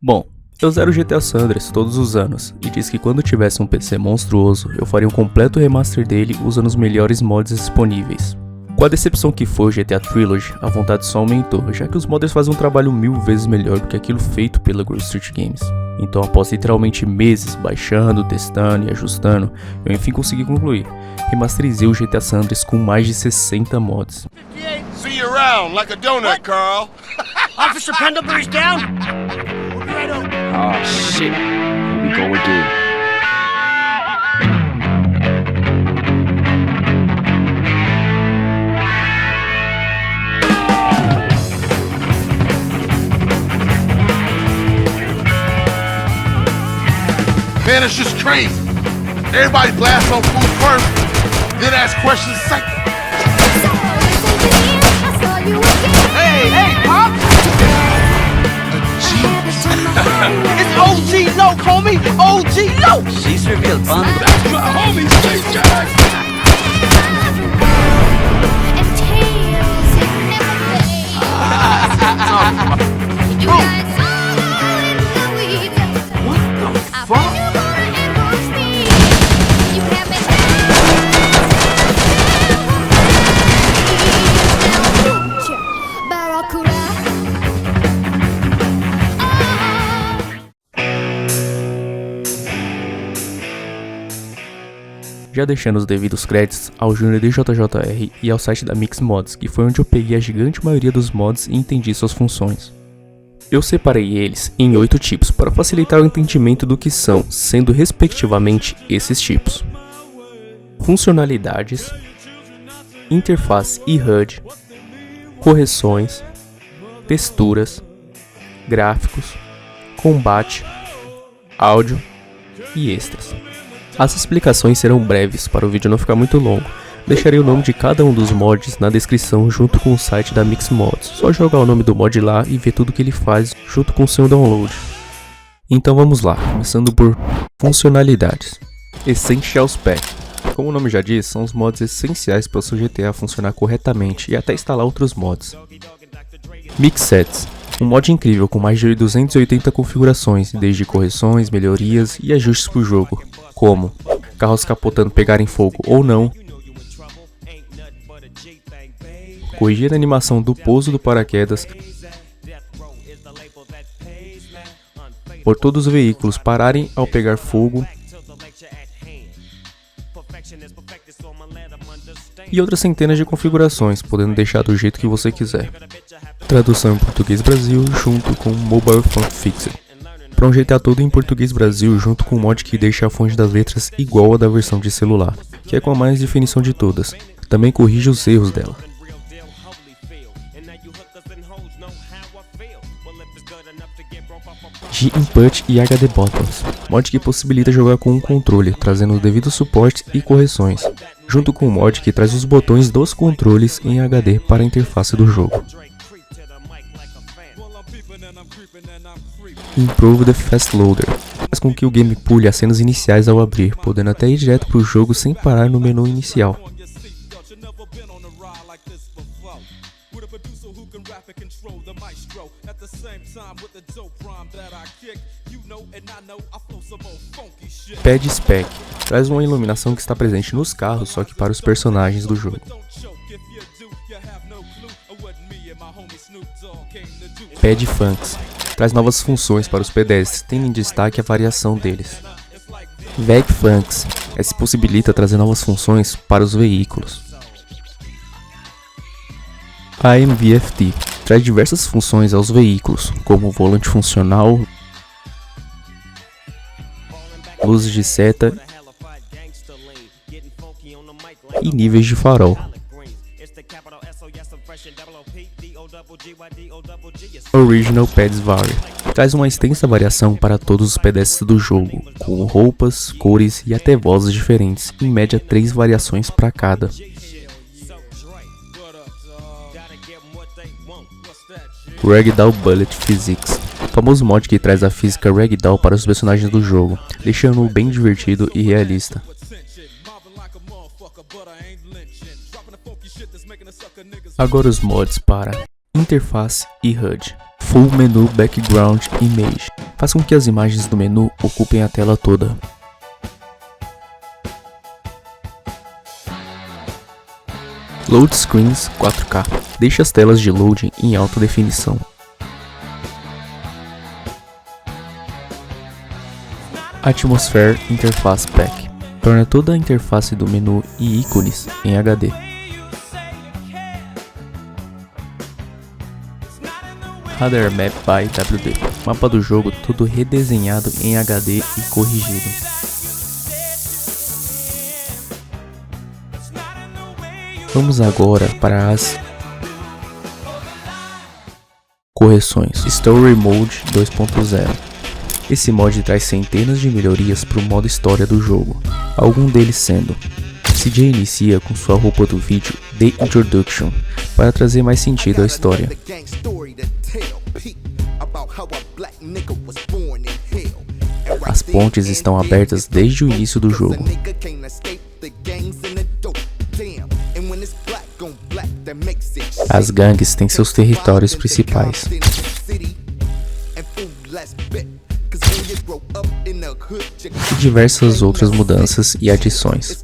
Bom, eu zero GTA San Andreas todos os anos, e disse que quando tivesse um PC monstruoso, eu faria um completo remaster dele usando os melhores mods disponíveis. Com a decepção que foi o GTA Trilogy, a vontade só aumentou, já que os modders fazem um trabalho 1000 vezes melhor do que aquilo feito pela Grove Street Games. Então após literalmente meses baixando, testando e ajustando, eu enfim consegui concluir. Remasterizei o GTA San Andreas com mais de 60 mods. See you around like a donut, Carl. Officer Pendlebury's down? Oh shit, here we go again. Man, it's just crazy. Everybody blasts on food first, then ask questions second. Hey, Pop! It's OG Loc, homie! OG Loc! She's revealed, band. My homie, Já deixando os devidos créditos ao Júnior DJJR e ao site da Mix Mods, que foi onde eu peguei a gigante maioria dos mods e entendi suas funções. Eu separei eles em 8 tipos para facilitar o entendimento do que são, sendo respectivamente esses tipos: funcionalidades, interface e HUD, correções, texturas, gráficos, combate, áudio e extras. As explicações serão breves para o vídeo não ficar muito longo. Deixarei o nome de cada um dos mods na descrição junto com o site da Mix Mods. Só jogar o nome do mod lá e ver tudo que ele faz junto com o seu download. Então vamos lá, começando por funcionalidades. Essentials Pack. Como o nome já diz, são os mods essenciais para o seu GTA funcionar corretamente e até instalar outros mods. Mix Sets. Um mod incrível com mais de 280 configurações, desde correções, melhorias e ajustes para o jogo, como carros capotando pegarem fogo ou não, corrigir a animação do pouso do paraquedas, por todos os veículos pararem ao pegar fogo e outras centenas de configurações, podendo deixar do jeito que você quiser. Tradução em português Brasil junto com Mobile Font Fixer. Para um GTA todo em português Brasil junto com um mod que deixa a fonte das letras igual a da versão de celular, que é com a mais definição de todas. Também corrige os erros dela. G-Input e HD Buttons, mod que possibilita jogar com um controle, trazendo o devido suporte e correções, junto com o mod que traz os botões dos controles em HD para a interface do jogo. Improve the Fast Loader, faz com que o game pule as cenas iniciais ao abrir, podendo até ir direto para o jogo sem parar no menu inicial. Pad Spec, traz uma iluminação que está presente nos carros, só que para os personagens do jogo. Pad Funks, traz novas funções para os pedestres, tendo em destaque a variação deles. Veg Funks, essa possibilita trazer novas funções para os veículos. AMVFT, traz diversas funções aos veículos, como volante funcional, luzes de seta e níveis de farol. Original Pads Vary, traz uma extensa variação para todos os pedestres do jogo, com roupas, cores e até vozes diferentes, em média 3 variações para cada. Ragdoll Bullet Physics, famoso mod que traz a física Ragdoll para os personagens do jogo, deixando-o bem divertido e realista. Agora os mods para interface e HUD. Full Menu Background Image. faz com que as imagens do menu ocupem a tela toda. Load Screens 4K deixa as telas de loading em alta definição. Atmosphere Interface Pack torna toda a interface do menu e ícones em HD. Radar Map by WD, mapa do jogo todo redesenhado em HD e corrigido. Vamos agora para as correções. Story Mode 2.0. Esse mod traz centenas de melhorias para o modo história do jogo, algum deles sendo: CJ inicia com sua roupa do vídeo The Introduction, para trazer mais sentido à história. As pontes estão abertas desde o início do jogo. As gangues têm seus territórios principais. E diversas outras mudanças e adições.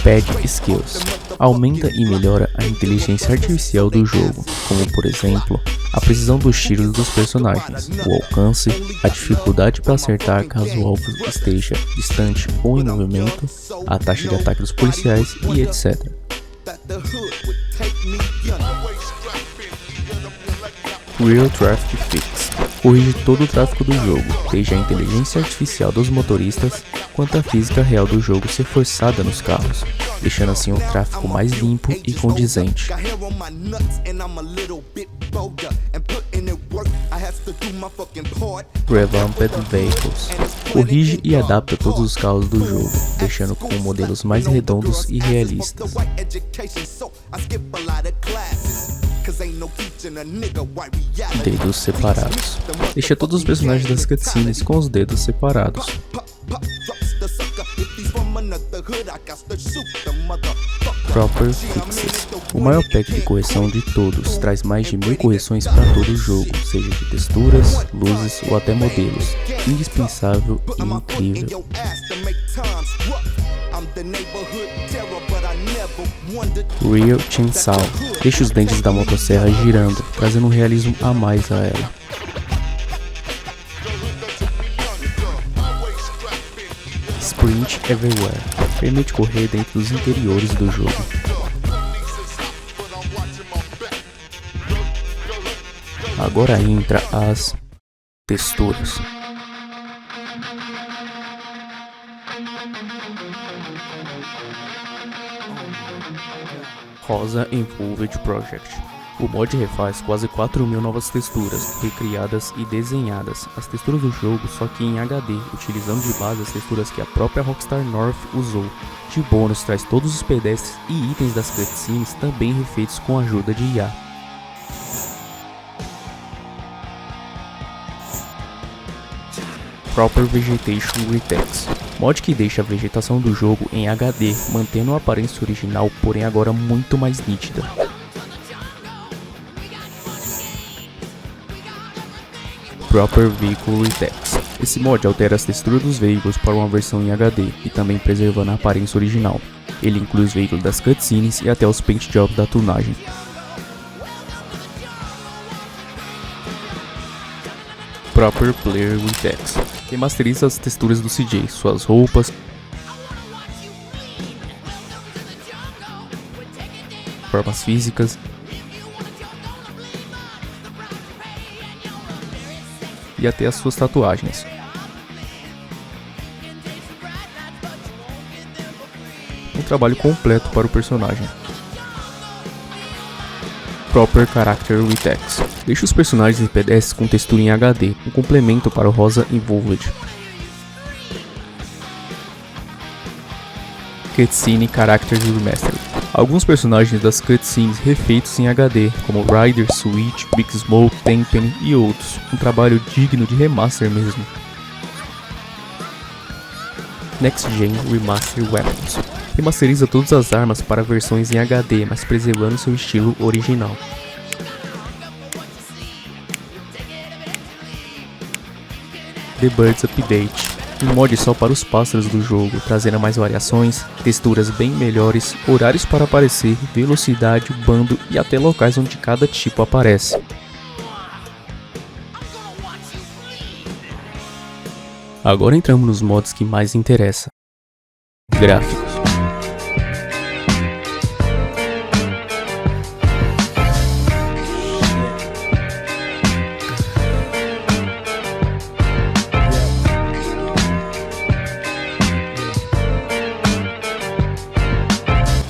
Pad Skills aumenta e melhora a inteligência artificial do jogo, como por exemplo, a precisão dos tiros dos personagens, o alcance, a dificuldade para acertar caso o alvo esteja distante ou em movimento, a taxa de ataque dos policiais e etc. Real Traffic Fix corrige todo o tráfego do jogo, desde a inteligência artificial dos motoristas quanto a física real do jogo ser forçada nos carros, deixando assim o tráfego mais limpo e condizente. Revamped Vehicles corrige e adapta todos os carros do jogo, deixando com modelos mais redondos e realistas. Dedos separados. Deixa todos os personagens das cutscenes com os dedos separados. Proper Fixes. O maior pack de correção de todos, traz mais de 1000 correções para todo o jogo, seja de texturas, luzes ou até modelos. Indispensável e incrível. Real Chainsaw deixa os dentes da motosserra girando, trazendo um realismo a mais a ela. Sprint Everywhere permite correr dentro dos interiores do jogo. Agora entra as texturas. Rosa Involved Project. O mod refaz quase 4.000 novas texturas, recriadas e desenhadas. As texturas do jogo só que em HD, utilizando de base as texturas que a própria Rockstar North usou. De bônus traz todos os pedestres e itens das cutscenes também refeitos com a ajuda de IA. Proper Vegetation Retext. Mod que deixa a vegetação do jogo em HD, mantendo a aparência original, porém agora muito mais nítida. Proper Vehicle Retext. Esse mod altera as texturas dos veículos para uma versão em HD e também preservando a aparência original. Ele inclui os veículos das cutscenes e até os paint jobs da tunagem. Proper Player Retext. Remasteriza as texturas do CJ, suas roupas, formas físicas e até as suas tatuagens. Um trabalho completo para o personagem. Proper Character Retext. Deixa os personagens e pedestres com textura em HD, um complemento para o Rosa Involved. Cutscene Character Remastered. Alguns personagens das cutscenes refeitos em HD, como Ryder, Switch, Big Smoke, Tenpenny e outros. Um trabalho digno de remaster mesmo. Next Gen Remaster Weapons. Remasteriza todas as armas para versões em HD, mas preservando seu estilo original. The Birds Update, um mod só para os pássaros do jogo, trazendo mais variações, texturas bem melhores, horários para aparecer, velocidade, bando e até locais onde cada tipo aparece. Agora entramos nos mods que mais interessam. Gráficos.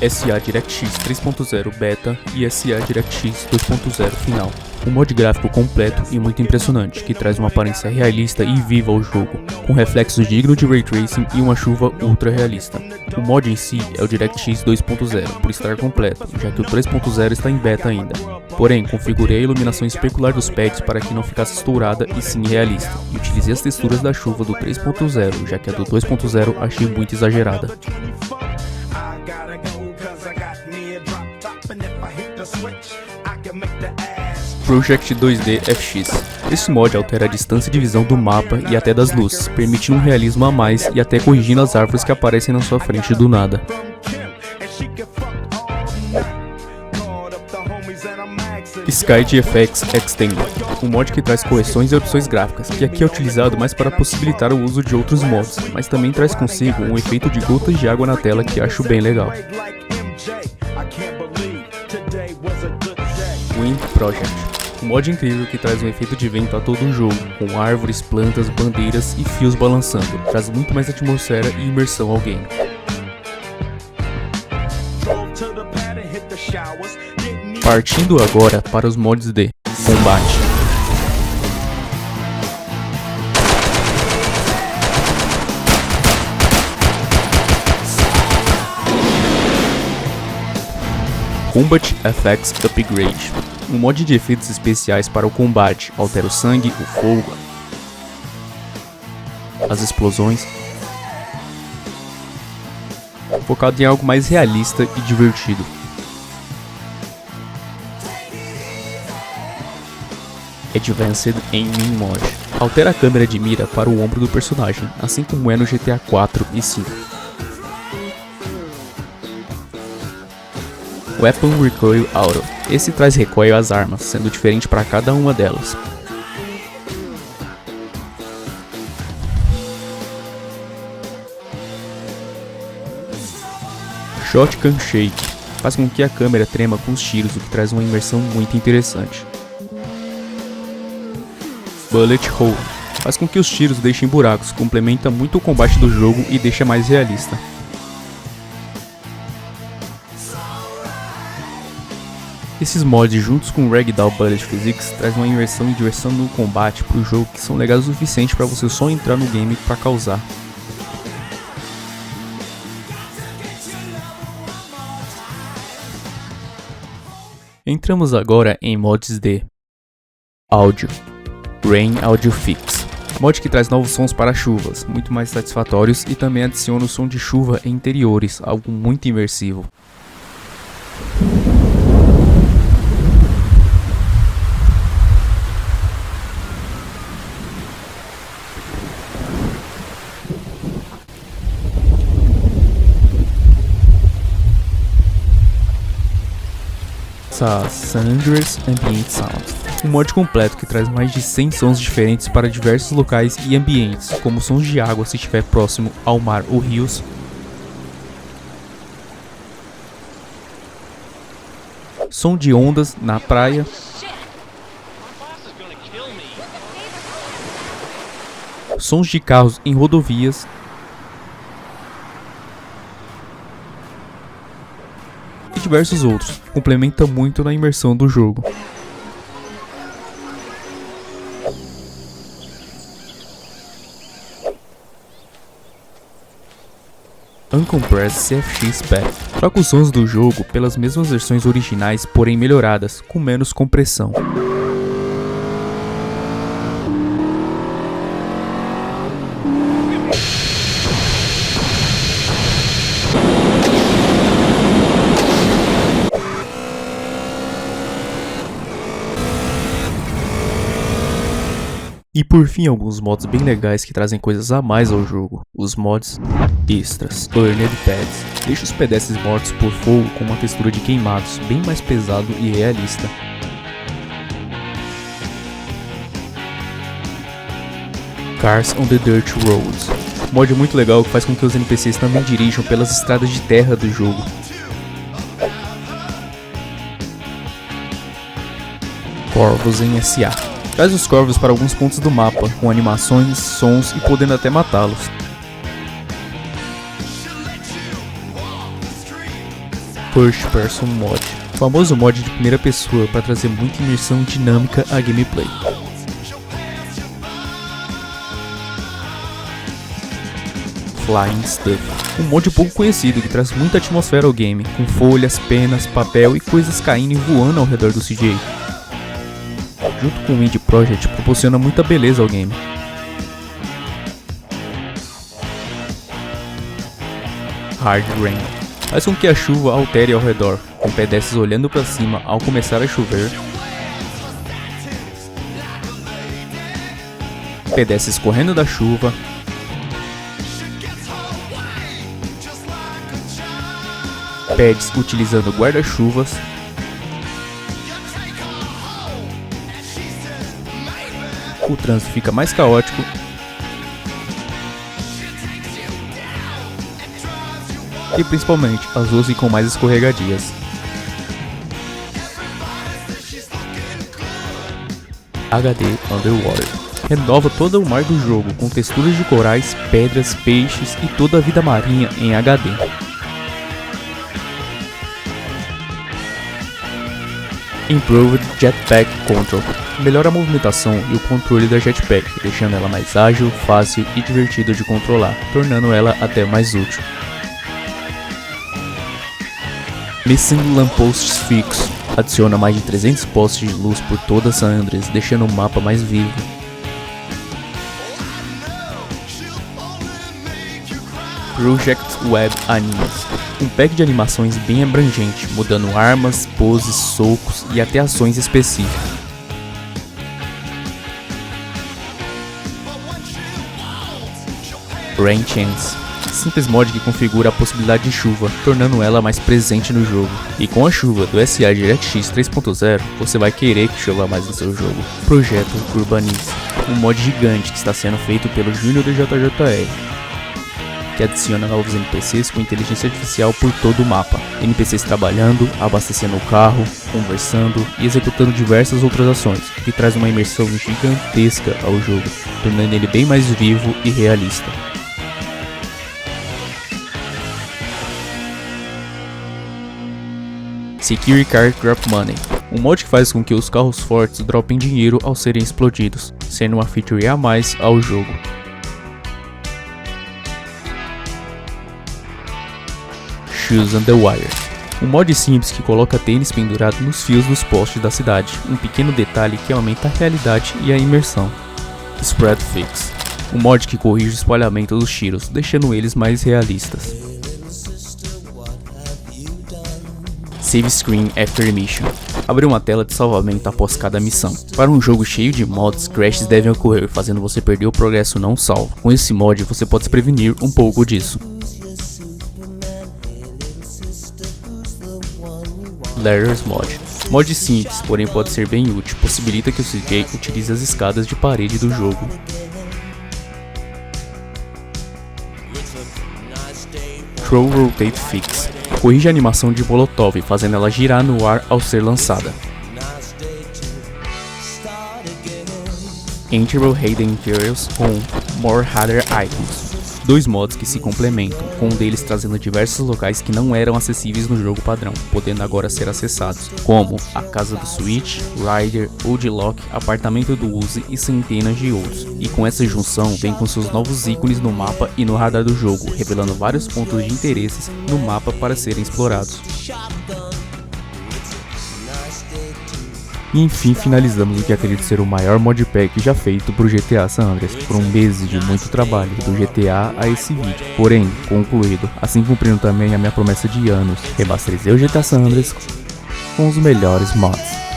SA DirectX 3.0 Beta e SA DirectX 2.0 Final. Um mod gráfico completo e muito impressionante, que traz uma aparência realista e viva ao jogo, com reflexos dignos de Ray Tracing e uma chuva ultra realista. O mod em si é o DirectX 2.0, por estar completo, já que o 3.0 está em beta ainda. Porém, configurei a iluminação especular dos pads para que não ficasse estourada e sim realista, e utilizei as texturas da chuva do 3.0, já que a do 2.0 achei muito exagerada. Project 2D FX. Esse mod altera a distância de visão do mapa e até das luzes, permitindo um realismo a mais e até corrigindo as árvores que aparecem na sua frente do nada. Sky GFX Extended, um mod que traz correções e opções gráficas, que aqui é utilizado mais para possibilitar o uso de outros mods, mas também traz consigo um efeito de gotas de água na tela que acho bem legal. Wind Project, um mod incrível que traz um efeito de vento a todo o jogo, com árvores, plantas, bandeiras e fios balançando, traz muito mais atmosfera e imersão ao game. Partindo agora para os mods de combate. Combat FX Upgrade, um mod de efeitos especiais para o combate, altera o sangue, o fogo, as explosões, focado em algo mais realista e divertido. Advanced Aiming Mod, altera a câmera de mira para o ombro do personagem, assim como é no GTA 4 e 5. Weapon Recoil Auto, esse traz recoil às armas, sendo diferente para cada uma delas. Shotgun Shake, faz com que a câmera trema com os tiros, o que traz uma imersão muito interessante. Bullet Hole, faz com que os tiros deixem buracos, complementa muito o combate do jogo e deixa mais realista. Esses mods juntos com Ragdoll Bullet Physics traz uma imersão e diversão no combate pro jogo que são legais o suficiente para você só entrar no game para causar. Entramos agora em mods de áudio. Rain Audio Fix, mod que traz novos sons para chuvas, muito mais satisfatórios e também adiciona o som de chuva em interiores, algo muito imersivo. Sanders Ambient Sound, um mod completo que traz mais de 100 sons diferentes para diversos locais e ambientes, como sons de água se estiver próximo ao mar ou rios, som de ondas na praia, sons de carros em rodovias, e diversos outros, que complementa muito na imersão do jogo. Uncompressed CFX Pack, troca os sons do jogo pelas mesmas versões originais, porém melhoradas, com menos compressão. E por fim, alguns mods bem legais que trazem coisas a mais ao jogo. Os mods extras. Burned Pads. Deixa os pedestres mortos por fogo com uma textura de queimados, bem mais pesado e realista. Cars on the Dirt Roads. Mod muito legal que faz com que os NPCs também dirijam pelas estradas de terra do jogo. Corvos em SA. Traz os corvos para alguns pontos do mapa, com animações, sons e podendo até matá-los. First Person Mod. Famoso mod de primeira pessoa para trazer muita imersão dinâmica à gameplay. Flying Stuff. Um mod pouco conhecido que traz muita atmosfera ao game, com folhas, penas, papel e coisas caindo e voando ao redor do CJ. Junto com o Indie Project, proporciona muita beleza ao game. Hard Rain. Faz com que a chuva altere ao redor, com pedestres olhando para cima ao começar a chover, pedestres correndo da chuva, pads utilizando guarda-chuvas, o trânsito fica mais caótico e principalmente as ruas ficam mais escorregadias. HD Underwater. Renova todo o mar do jogo com texturas de corais, pedras, peixes e toda a vida marinha em HD. Improved Jetpack Control. Melhora a movimentação e o controle da jetpack, deixando ela mais ágil, fácil e divertida de controlar, tornando ela até mais útil. Missing Lampposts Fix. Adiciona mais de 300 postes de luz por toda San Andreas, deixando o mapa mais vivo. Project Web Animas. Um pack de animações bem abrangente, mudando armas, poses, socos e até ações específicas. Rain Chance. Simples mod que configura a possibilidade de chuva, tornando ela mais presente no jogo. E com a chuva do SA DirectX 3.0, você vai querer que chova mais no seu jogo. Projeto Urbanize. Um mod gigante que está sendo feito pelo Júnior do JJR, que adiciona novos NPCs com inteligência artificial por todo o mapa. NPCs trabalhando, abastecendo o carro, conversando e executando diversas outras ações, o que traz uma imersão gigantesca ao jogo, tornando ele bem mais vivo e realista. Secure Car Drop Money. Um mod que faz com que os carros fortes dropem dinheiro ao serem explodidos, sendo uma feature a mais ao jogo. Shoes on the Wire. Um mod simples que coloca tênis pendurado nos fios dos postes da cidade, um pequeno detalhe que aumenta a realidade e a imersão. Spread Fix. Um mod que corrige o espalhamento dos tiros, deixando eles mais realistas. Save Screen After Mission. Abre uma tela de salvamento após cada missão. Para um jogo cheio de mods, crashes devem ocorrer, fazendo você perder o progresso não salvo. Com esse mod, você pode se prevenir um pouco disso. Ladders Mod. Mod simples, porém pode ser bem útil. Possibilita que o CJ utilize as escadas de parede do jogo. Throw Rotate Fix. Corrige a animação de Molotov, fazendo ela girar no ar ao ser lançada. Entable Hidden Materials com More Harder Items. Dois mods que se complementam, com um deles trazendo diversos locais que não eram acessíveis no jogo padrão, podendo agora ser acessados, como a casa do Switch, Ryder, Old Lock, apartamento do Uzi e centenas de outros. E com essa junção vem com seus novos ícones no mapa e no radar do jogo, revelando vários pontos de interesses no mapa para serem explorados. E enfim, finalizamos o que acredito ser o maior modpack já feito para o GTA San Andreas. Foram meses de muito trabalho do GTA a esse vídeo, porém concluído, assim cumprindo também a minha promessa de anos, remasterizei o GTA San Andreas com os melhores mods.